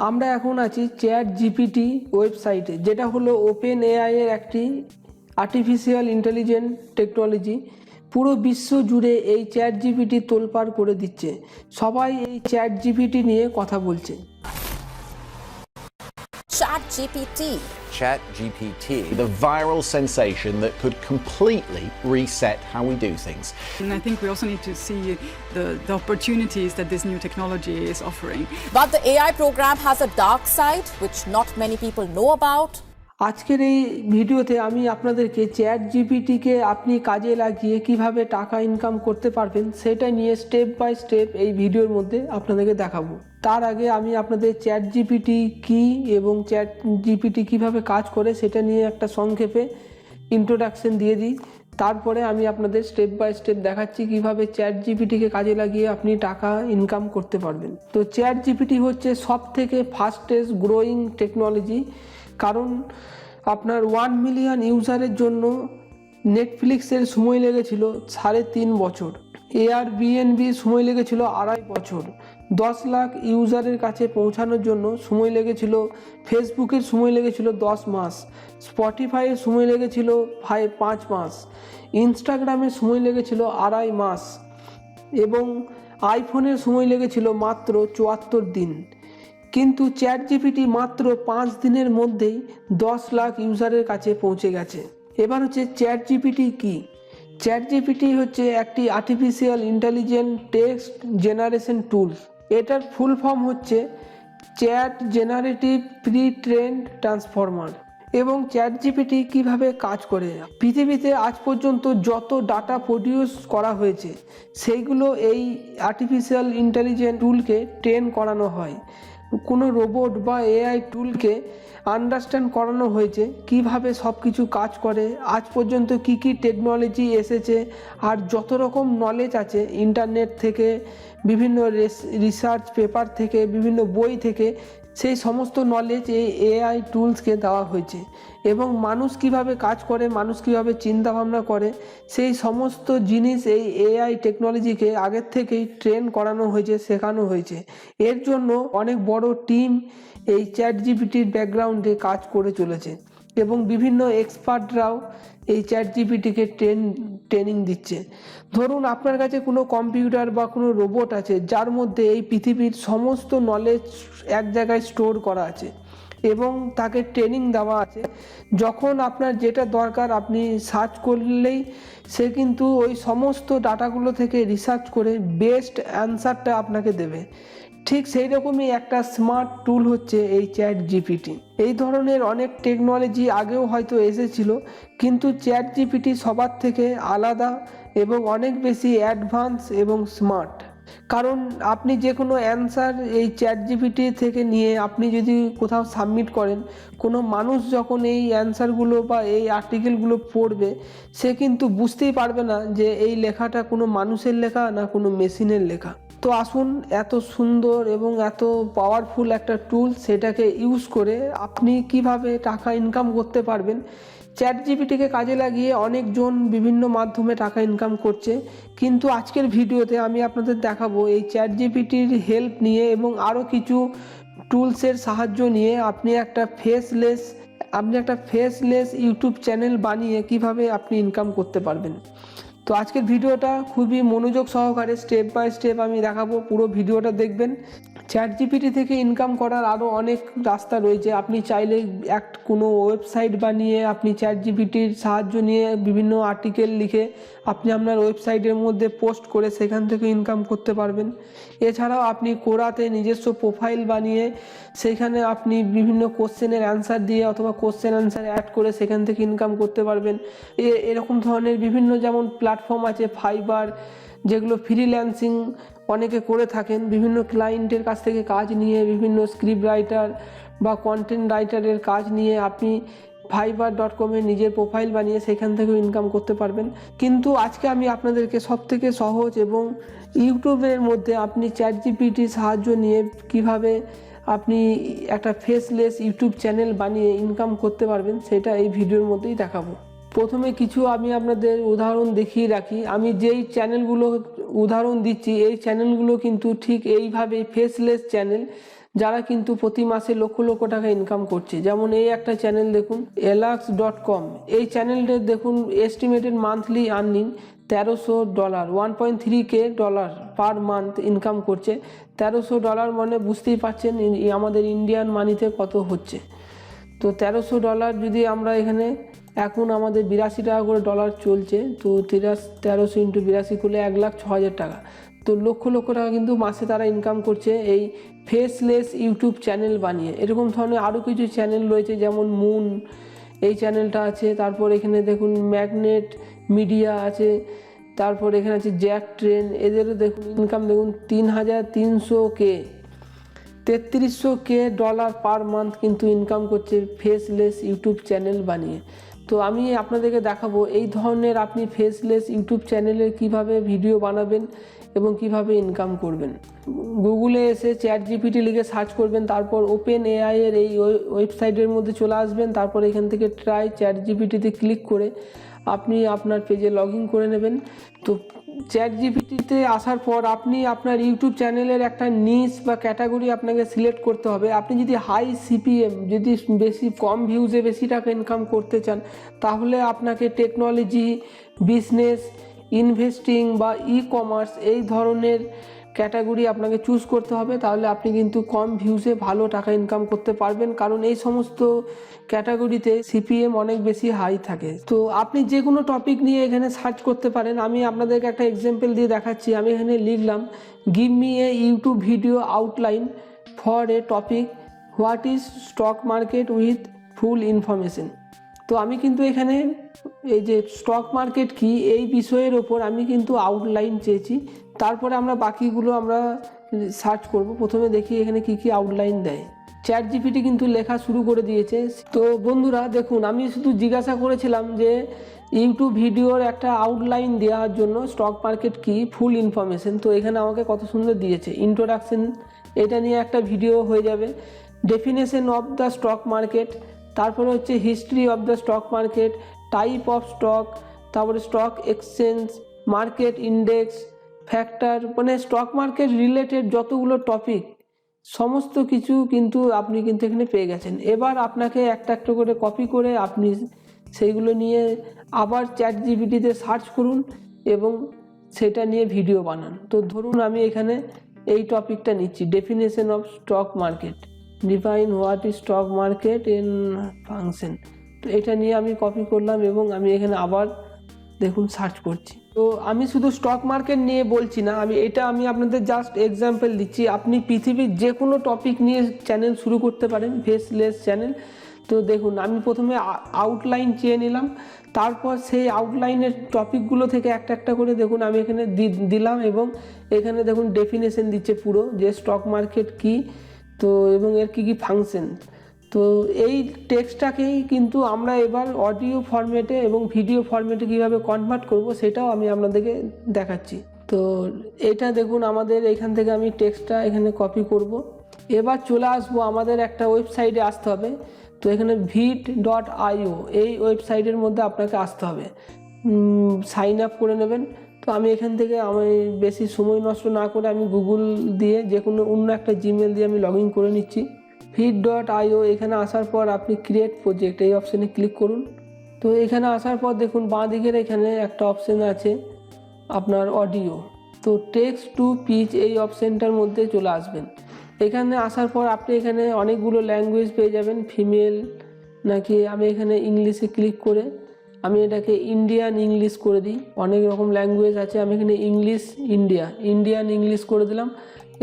আমরা এখন আছি চ্যাট জিপিটি ওয়েবসাইটে, যেটা হলো ওপেন এআই এর একটি আর্টিফিশিয়াল ইন্টেলিজেন্স টেকনোলজি। পুরো বিশ্ব জুড়ে এই চ্যাট জিপিটি তোলপাড় করে দিচ্ছে। সবাই এই চ্যাট জিপিটি নিয়ে কথা বলছে। Chat GPT, the viral sensation that could completely reset how we do things. And I think we also need to see the opportunities that this new technology is offering. But the AI program has a dark side which not many people know about. আজকের এই ভিডিওতে আমি আপনাদেরকে chat জিপিটিকে আপনি কাজে লাগিয়ে কিভাবে টাকা ইনকাম করতে পারবেন সেটা নিয়ে স্টেপ বাই স্টেপ এই ভিডিওর মধ্যে আপনাদেরকে দেখাবো। তার আগে আমি আপনাদের চ্যাট জিপিটি কী এবং চ্যাট জিপিটি কীভাবে কাজ করে সেটা নিয়ে একটা সংক্ষেপে ইন্ট্রোডাকশন দিয়ে দিই। তারপরে আমি আপনাদের স্টেপ বাই স্টেপ দেখাচ্ছি কিভাবে চ্যাট জিপিটিকে কাজে লাগিয়ে আপনি টাকা ইনকাম করতে পারবেন। তো চ্যাট জিপিটি হচ্ছে সবথেকে ফাস্টেস্ট গ্রোয়িং টেকনোলজি, কারণ আপনার 1 মিলিয়ন ইউজারের জন্য নেটফ্লিক্সের সময় লেগেছিল 3.5 বছর, এয়ারবিএনবি সময় লেগেছিল 2.5 বছর, 10 লাখ ইউজারের কাছে পৌঁছানোর জন্য সময় লেগেছিল, ফেসবুকের সময় লেগেছিল 10 মাস, স্পটিফাইয়ের সময় লেগেছিল 5 মাস, ইনস্টাগ্রামের সময় লেগেছিল 2.5 মাস এবং আইফোনের সময় লেগেছিল মাত্র 74 দিন। কিন্তু চ্যাট জিপিটি মাত্র 5 দিনের মধ্যেই 10 লাখ ইউজারের কাছে পৌঁছে গেছে। এবার হচ্ছে চ্যাট জিপিটি কী। চ্যাট জিপিটি হচ্ছে একটি artificial intelligence text generation tools. এটার ফুল ফর্ম হচ্ছে chat generative pre trend transformer. এবং চ্যাট জিপিটি কীভাবে কাজ করে, পৃথিবীতে আজ পর্যন্ত যত ডাটা প্রডিউস করা হয়েছে সেইগুলো এই আর্টিফিশিয়াল ইন্টেলিজেন্স টুলকে ট্রেন করানো হয়। কোনো রোবট বা এআই টুলকে আন্ডারস্ট্যান্ড করানো হয়েছে কিভাবে সব কিছু কাজ করে, আজ পর্যন্ত কি কি টেকনোলজি এসেছে, আর যত রকম নলেজ আছে ইন্টারনেট থেকে, বিভিন্ন রিসার্চ পেপার থেকে, বিভিন্ন বই থেকে, সেই সমস্ত নলেজ এই এআই টুলসকে দেওয়া হয়েছে। এবং মানুষ কিভাবে কাজ করে, মানুষ কিভাবে চিন্তা ভাবনা করে, সেই সমস্ত জিনিস এই এআই টেকনোলজিকে আগের থেকেই ট্রেন করানো হয়েছে, শেখানো হয়েছে। এর জন্য অনেক বড় টিম এই চ্যাট জিপিটির ব্যাকগ্রাউন্ডে কাজ করে চলেছে এবং বিভিন্ন এক্সপার্টরাও এই চ্যাট জিপিটিকে ট্রেনিং দিচ্ছে। ধরুন আপনার কাছে কোনো কম্পিউটার বা কোনো রোবট আছে যার মধ্যে এই পৃথিবীর সমস্ত নলেজ এক জায়গায় স্টোর করা আছে এবং তাকে ট্রেনিং দেওয়া আছে। যখন আপনার যেটা দরকার আপনি সার্চ করলেই সে কিন্তু ওই সমস্ত ডাটাগুলো থেকে রিসার্চ করে বেস্ট অ্যান্সারটা আপনাকে দেবে। ঠিক সেই রকমই একটা স্মার্ট টুল হচ্ছে এই চ্যাট জিপিটি। এই ধরনের অনেক টেকনোলজি আগেও হয়তো এসেছিল, কিন্তু চ্যাট জিপিটি সবার থেকে আলাদা এবং অনেক বেশি অ্যাডভান্স এবং স্মার্ট। কারণ আপনি যে কোনো অ্যান্সার এই চ্যাট জিপিটি থেকে নিয়ে আপনি যদি কোথাও সাবমিট করেন, কোনো মানুষ যখন এই অ্যান্সারগুলো বা এই আর্টিকেলগুলো পড়বে সে কিন্তু বুঝতেই পারবে না যে এই লেখাটা কোনো মানুষের লেখা না কোনো মেশিনের লেখা। তো আসুন, এত সুন্দর এবং এত পাওয়ারফুল একটা টুল, সেটাকে ইউজ করে আপনি কিভাবে টাকা ইনকাম করতে পারবেন। চ্যাট জিপিটিকে কাজে লাগিয়ে অনেকজন বিভিন্ন মাধ্যমে টাকা ইনকাম করছে, কিন্তু আজকের ভিডিওতে আমি আপনাদের দেখাবো এই চ্যাট জিপিটির হেল্প নিয়ে এবং আরও কিছু টুলসের সাহায্য নিয়ে আপনি একটা ফেসলেস ইউটিউব চ্যানেল বানিয়ে কিভাবে আপনি ইনকাম করতে পারবেন। তো আজকের ভিডিওটা খুবই মনোযোগ সহকারে স্টেপ বাই স্টেপ আমি দেখাবো, পুরো ভিডিওটা দেখবেন। চ্যাট জিপিটি থেকে ইনকাম করার আরও অনেক রাস্তা রয়েছে। আপনি চাইলে কোনো ওয়েবসাইট বানিয়ে আপনি চ্যাট জিপিটির সাহায্য নিয়ে বিভিন্ন আর্টিকেল লিখে আপনি আপনার ওয়েবসাইটের মধ্যে পোস্ট করে সেখান থেকে ইনকাম করতে পারবেন। এছাড়াও আপনি কোরাতে নিজস্ব প্রোফাইল বানিয়ে সেখানে আপনি বিভিন্ন কোশ্চেনের অ্যান্সার দিয়ে অথবা কোশ্চেন অ্যান্সার অ্যাড করে সেখান থেকে ইনকাম করতে পারবেন। এরকম ধরনের বিভিন্ন যেমন প্ল্যাটফর্ম আছে, ফাইবার, যেগুলো ফ্রিল্যান্সিং অনেকে করে থাকেন, বিভিন্ন ক্লায়েন্টের কাছ থেকে কাজ নিয়ে, বিভিন্ন স্ক্রিপ্ট রাইটার বা কন্টেন্ট রাইটারের কাজ নিয়ে আপনি fiverr.com নিজের প্রোফাইল বানিয়ে সেখান থেকেও ইনকাম করতে পারবেন। কিন্তু আজকে আমি আপনাদেরকে সবথেকে সহজ এবং ইউটিউবের মধ্যে আপনি চ্যাট জিপিটির সাহায্য নিয়ে কিভাবে আপনি একটা ফেসলেস ইউটিউব চ্যানেল বানিয়ে ইনকাম করতে পারবেন সেটা এই ভিডিওর মধ্যেই দেখাবো। প্রথমে কিছু আমি আপনাদের উদাহরণ দেখিয়ে রাখি। আমি যেই চ্যানেলগুলো উদাহরণ দিচ্ছি এই চ্যানেলগুলো কিন্তু ঠিক এইভাবে ফেসলেস চ্যানেল, যারা কিন্তু প্রতি মাসে লক্ষ লক্ষ টাকা ইনকাম করছে। যেমন এই একটা চ্যানেল দেখুন, elax.com, এই চ্যানেলটা দেখুন estimated monthly earning $1300, $1.3K per month income করছে। $1300 মানে বুঝতেই পারছেন আমাদের ইন্ডিয়ান মানিতে কত হচ্ছে। তো $1300 যদি আমরা এখানে, এখন আমাদের 82 টাকা করে ডলার চলছে, তো 1300 ইন্টু 82 করলে 1,06,000 টাকা। তো লক্ষ লক্ষ টাকা কিন্তু মাসে তারা ইনকাম করছে এই ফেসলেস ইউটিউব চ্যানেল বানিয়ে। এরকম ধরনের আরও কিছু চ্যানেল রয়েছে, যেমন মুন এই চ্যানেলটা আছে, তারপর এখানে দেখুন ম্যাগনেট মিডিয়া আছে, তারপর এখানে আছে জ্যাক ট্রেন, এদেরও দেখুন ইনকাম দেখুন 3,300K, $3,300 পার মান্থ কিন্তু ইনকাম করছে ফেসলেস ইউটিউব চ্যানেল বানিয়ে। তো আমি আপনাদেরকে দেখাবো এই ধরনের আপনি ফেসলেস ইউটিউব চ্যানেলের কিভাবে ভিডিও বানাবেন এবং কিভাবে ইনকাম করবেন। গুগলে এসে ChatGPT লিখে সার্চ করবেন, তারপর ওপেন এআই এর এই ওয়েবসাইটের মধ্যে চলে আসবেন, তারপর এখান থেকে ট্রাই ChatGPT-তে ক্লিক করে আপনি আপনার পেজে লগ ইন করে নেবেন। তো ChatGPT-তে আসার পর আপনি আপনার ইউটিউব চ্যানেলের একটা নিশ বা ক্যাটাগরি আপনাকে সিলেক্ট করতে হবে। আপনি যদি হাই সিপিএম, যদি বেশি কম ভিউজে বেশি টাকা ইনকাম করতে চান, তাহলে আপনাকে টেকনোলজি, বিজনেস, ইনভেস্টিং বা ই-কমার্স এই ধরনের ক্যাটাগরি আপনাকে চুজ করতে হবে। তাহলে আপনি কিন্তু কম ভিউজে ভালো টাকা ইনকাম করতে পারবেন, কারণ এই সমস্ত ক্যাটাগরিতে সিপিএম অনেক বেশি হাই থাকে। তো আপনি যে কোনো টপিক নিয়ে এখানে সার্চ করতে পারেন। আমি আপনাদেরকে একটা এক্সাম্পল দিয়ে দেখাচ্ছি। আমি এখানে লিখলাম, give me a YouTube video outline for a topic, what is stock market with full information. তো আমি কিন্তু এখানে এই যে স্টক মার্কেট কি এই বিষয়ের ওপর আমি কিন্তু আউটলাইন চেয়েছি। তারপরে আমরা বাকিগুলো আমরা সার্চ করব। প্রথমে দেখি এখানে কি কি আউটলাইন দেয়। ChatGPT কিন্তু লেখা শুরু করে দিয়েছে। তো বন্ধুরা দেখুন, আমি শুধু জিজ্ঞাসা করেছিলাম যে ইউটিউব ভিডিওর একটা আউটলাইন দেওয়ার জন্য স্টক মার্কেট কি ফুল ইনফরমেশন। তো এখানে আমাকে কত সুন্দর দিয়েছে, ইন্ট্রোডাকশন, এটা নিয়ে একটা ভিডিও হয়ে যাবে, definition of the stock market, তারপরে হচ্ছে history of the stock market, type of stock, তারপরে stock exchange, market index, factor, মানে স্টক মার্কেট রিলেটেড যতগুলো টপিক সমস্ত কিছু কিন্তু আপনি কিন্তু এখানে পেয়ে গেছেন। এবার আপনাকে একটা একটা করে কপি করে আপনি সেইগুলো নিয়ে আবার ChatGPT-তে সার্চ করুন এবং সেটা নিয়ে ভিডিও বানান। তো ধরুন আমি এখানে এই টপিকটা নিচ্ছি, definition of stock market, define what is stock market in function. তো এটা নিয়ে আমি কপি করলাম এবং আমি এখানে আবার দেখুন সার্চ করছি। তো আমি শুধু স্টক মার্কেট নিয়ে বলছি না, আমি আপনাদের জাস্ট এক্সাম্পল দিচ্ছি। আপনি পৃথিবীর যে কোনো টপিক নিয়ে চ্যানেল শুরু করতে পারেন, ফেসলেস চ্যানেল। তো দেখুন আমি প্রথমে আউটলাইন চেয়ে নিলাম, তারপর সেই আউটলাইনের টপিকগুলো থেকে একটা একটা করে দেখুন আমি এখানে দিলাম এবং এখানে দেখুন ডেফিনেশন দিচ্ছে পুরো, যে স্টক মার্কেট কি, তো এবং এর কী কী ফাংশন। তো এই টেক্সটটাকেই কিন্তু আমরা এবার অডিও ফরম্যাটে এবং ভিডিও ফরম্যাটে কীভাবে কনভার্ট করব সেটাও আমি আপনাদেরকে দেখাচ্ছি। তো এটা দেখুন আমাদের এখান থেকে আমি টেক্সটটা এখানে কপি করব। এবার চলে আসবো আমাদের একটা ওয়েবসাইটে আসতে হবে। তো এখানে vid.io এই ওয়েবসাইটের মধ্যে আপনাকে আসতে হবে, সাইন আপ করে নেবেন। তো আমি এখান থেকে আমি বেশি সময় নষ্ট না করে আমি গুগল দিয়ে যে কোনো অন্য একটা জিমেল দিয়ে আমি লগ ইন করে নিচ্ছি। vid.io এখানে আসার পর আপনি ক্রিয়েট প্রজেক্ট এই অপশানে ক্লিক করুন। তো এখানে আসার পর দেখুন বাঁ দিকের এখানে একটা অপশান আছে আপনার অডিও, তো টেক্সট টু পিচ এই অপশানটার মধ্যে চলে আসবেন। এখানে আসার পর আপনি এখানে অনেকগুলো ল্যাঙ্গুয়েজ পেয়ে যাবেন, ফিমেল নাকি, আমি এখানে ইংলিশে ক্লিক করে আমি এটাকে ইন্ডিয়ান ইংলিশ করে দিই। অনেক রকম ল্যাঙ্গুয়েজ আছে, আমি এখানে ইন্ডিয়ান ইংলিশ করে দিলাম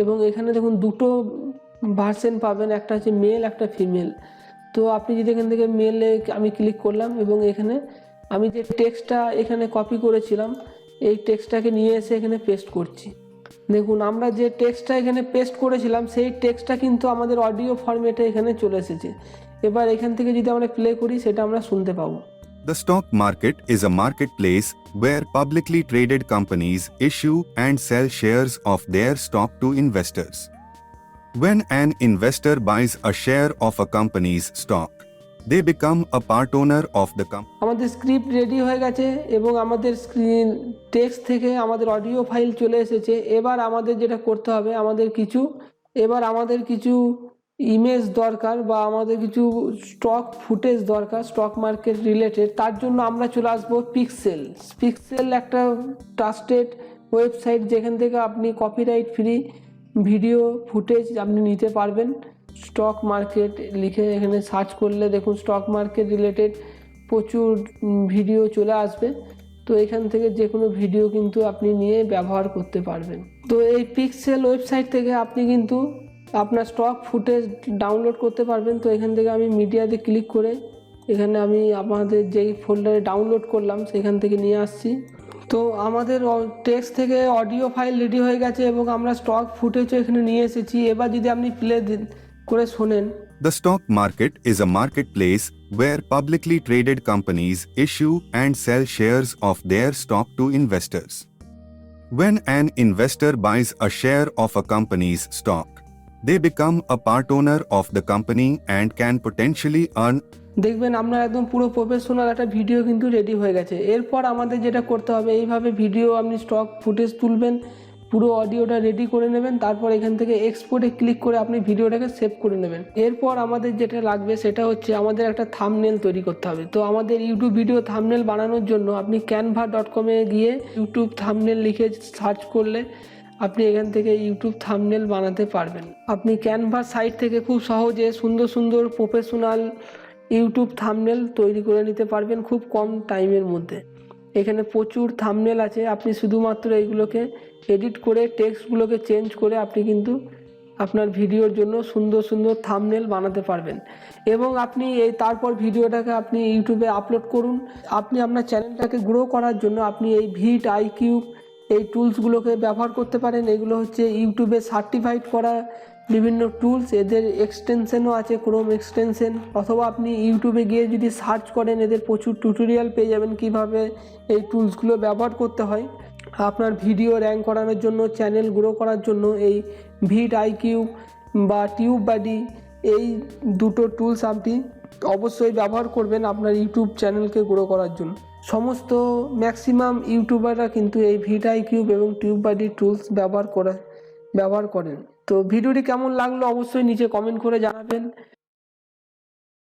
এবং এখানে দেখুন দুটো ভার্সন পাবেন, একটা হচ্ছে মেল, একটা ফিমেল। তো আপনি যদি এখান থেকে মেলে আমি ক্লিক করলাম এবং এখানে আমি যে টেক্সটটা এখানে কপি করেছিলাম এই টেক্সটটাকে নিয়ে এসে এখানে পেস্ট করছি। দেখুন আমরা যে টেক্সটটা এখানে পেস্ট করেছিলাম সেই টেক্সটটা কিন্তু আমাদের অডিও ফরম্যাটে এখানে চলে এসেছে। এবার এখান থেকে যদি আমরা প্লে করি সেটা আমরা শুনতে পাবো। The stock market is a marketplace where publicly traded companies issue and sell shares of their stock to investors. When an investor buys a share of a company's stock, they become a part owner of the company. আমাদের script ready হয়ে গেছে এবং আমাদের screen text থেকে আমাদের audio file চলে এসেছে। এবার আমাদের যেটা করতে হবে, আমাদের কিছু এবার আমাদের কিছু ইমেজ দরকার বা আমাদের কিছু স্টক ফুটেজ দরকার স্টক মার্কেট রিলেটেড, তার জন্য আমরা চলে আসবো পিক্সেল। পিক্সেল একটা ট্রাস্টেড ওয়েবসাইট যেখান থেকে আপনি কপিরাইট ফ্রি ভিডিও ফুটেজ আপনি নিতে পারবেন। স্টক মার্কেট লিখে এখানে সার্চ করলে দেখুন স্টক মার্কেট রিলেটেড প্রচুর ভিডিও চলে আসবে। তো এখান থেকে যে কোনো ভিডিও কিন্তু আপনি নিয়ে ব্যবহার করতে পারবেন। তো এই পিক্সেল ওয়েবসাইট থেকে আপনি কিন্তু আপনার স্টক ফুটেজ ডাউনলোড করতে পারবেন। তো এখান থেকে আমি মিডিয়াতে ক্লিক করে এখানে আমি আমাদের যেই ফোল্ডারে ডাউনলোড করলাম সেখান থেকে নিয়ে আসছি। তো আমাদের টেক্সট থেকে অডিও ফাইল রেডি হয়ে গেছে এবং আমরা স্টক ফুটেজও এখানে নিয়ে এসেছি। এবার যদি আপনি প্লে করে শোনেন। The stock market is a marketplace where publicly traded companies issue and sell shares of their stock to investors. When an investor buys a share of a company's stock, they become a part owner of the company and can potentially earn. দেখবেন আপনার একদম পুরো professional একটা video কিন্তু ready হয়ে গেছে। এরপর আমাদের যেটা করতে হবে, এইভাবে ভিডিও আপনি স্টক ফুটেজ তুলবেন, পুরো অডিওটা রেডি করে নেবেন, তারপর এখান থেকে এক্সপোর্টে ক্লিক করে আপনি ভিডিওটাকে সেভ করে নেবেন। এরপর আমাদের যেটা লাগবে সেটা হচ্ছে আমাদের একটা থাম্বনেল তৈরি করতে হবে। তো আমাদের ইউটিউব ভিডিও থাম্বনেল বানানোর জন্য আপনি canva.com গিয়ে ইউটিউব থাম্বনেল লিখে সার্চ করলে আপনি এখান থেকে ইউটিউব থাম্বনেল বানাতে পারবেন। আপনি ক্যানভা সাইট থেকে খুব সহজে সুন্দর সুন্দর প্রফেশনাল ইউটিউব থাম্বনেল তৈরি করে নিতে পারবেন খুব কম টাইমের মধ্যে। এখানে প্রচুর থাম্বনেল আছে, আপনি শুধুমাত্র এইগুলোকে এডিট করে টেক্সটগুলোকে চেঞ্জ করে আপনি কিন্তু আপনার ভিডিওর জন্য সুন্দর সুন্দর থাম্বনেল বানাতে পারবেন। এবং আপনি তারপর ভিডিওটাকে আপনি ইউটিউবে আপলোড করুন। আপনি আপনার চ্যানেলটাকে গ্রো করার জন্য আপনি এই ভিট আইকিউ এই টুলসগুলোকে ব্যবহার করতে পারেন। এগুলো হচ্ছে ইউটিউবে সার্টিফাইড করা বিভিন্ন টুলস, এদের এক্সটেনশনও আছে, ক্রোম এক্সটেনশন, অথবা আপনি ইউটিউবে গিয়ে যদি সার্চ করেন এদের প্রচুর টিউটোরিয়াল পেয়ে যাবেন কিভাবে এই টুলসগুলো ব্যবহার করতে হয়। আপনার ভিডিও র্যাঙ্ক করানোর জন্য, চ্যানেল গ্রো করার জন্য এই ভিট আইকিউ বা টিউব বাডি এই দুটো টুলস আপনি অবশ্যই ব্যবহার করবেন আপনার ইউটিউব চ্যানেলকে গ্রো করার জন্য। সমস্ত ম্যাক্সিমাম ইউটিউবাররা কিন্তু এই ভিট আইকিউ এবং টিউব বাডি টুলস ব্যবহার করেন। তো ভিডিওটি কেমন লাগলো অবশ্যই নিচে কমেন্ট করে জানাবেন।